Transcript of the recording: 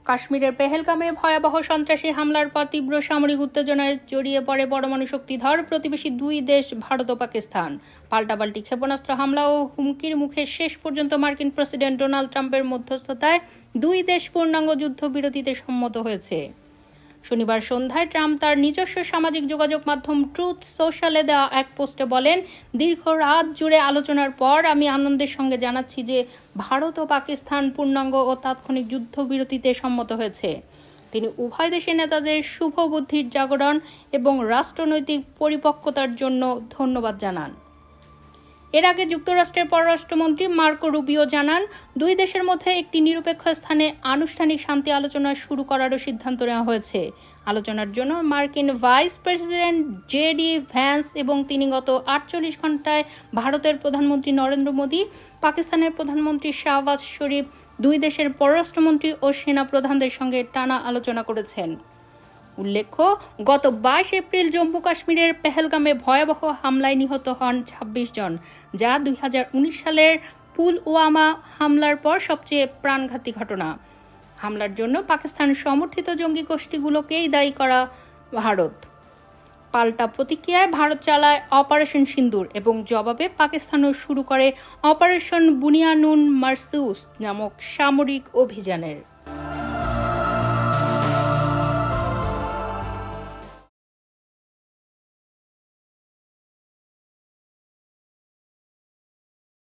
কাশ্মীরের পেহেলগামে ভয়াবহ সন্ত্রাসী হামলার পর তীব্র সামরিক উত্তেজনায় জড়িয়ে পড়ে পরমাণু শক্তিধর প্রতিবেশী দুই দেশ ভারত ও পাকিস্তান। পাল্টাপাল্টি ক্ষেপণাস্ত্র হামলা ও হুমকির মুখে শেষ পর্যন্ত মার্কিন প্রেসিডেন্ট ডোনাল্ড ট্রাম্পের মধ্যস্থতায় দুই দেশ পূর্ণাঙ্গ যুদ্ধবিরতিতে সম্মত হয়েছে। শনিবার সন্ধ্যায় ট্রাম্প তার নিজস্ব সামাজিক যোগাযোগ মাধ্যম ট্রুথ সোশ্যালে দেওয়া এক পোস্টে বলেন, দীর্ঘ রাত জুড়ে আলোচনার পর আমি আনন্দের সঙ্গে জানাচ্ছি যে ভারত ও পাকিস্তান পূর্ণাঙ্গ ও তাৎক্ষণিক যুদ্ধবিরতিতে সম্মত হয়েছে। তিনি উভয় দেশের নেতাদের শুভ বুদ্ধির জাগরণ এবং রাষ্ট্রনৈতিক পরিপক্বতার জন্য ধন্যবাদ জানান। এর আগে যুক্তরাষ্ট্রের পররাষ্ট্রমন্ত্রী মার্কো রুবিও জানান, দুই দেশের মধ্যে একটি নিরপেক্ষ স্থানে আনুষ্ঠানিক শান্তি আলোচনা শুরু করারও সিদ্ধান্ত নেওয়া হয়েছে। আলোচনার জন্য মার্কিন ভাইস প্রেসিডেন্ট জেডি ভ্যান্স এবং তিনি গত 48 ঘন্টায় ভারতের প্রধানমন্ত্রী নরেন্দ্র মোদী, পাকিস্তানের প্রধানমন্ত্রী শাহবাজ শরীফ, দুই দেশের পররাষ্ট্রমন্ত্রী ও সেনা প্রধানদের সঙ্গে টানা আলোচনা করেছেন। উল্লেখ্য, গত 22 এপ্রিল জম্মু কাশ্মীরের পেহেলগামে ভয়াবহ হামলায় নিহত হন 26 জন, যা 2019 সালের পুলওয়ামা হামলার পর সবচেয়ে প্রাণঘাতী ঘটনা। হামলার জন্য পাকিস্তান সমর্থিত জঙ্গি গোষ্ঠীগুলোকেই দায়ী করা ভারত। পাল্টা প্রতিক্রিয়ায় ভারত চালায় অপারেশন সিন্দুর এবং জবাবে পাকিস্তানও শুরু করে অপারেশন বুনিয়ানুন মারসুস নামক সামরিক অভিযানের।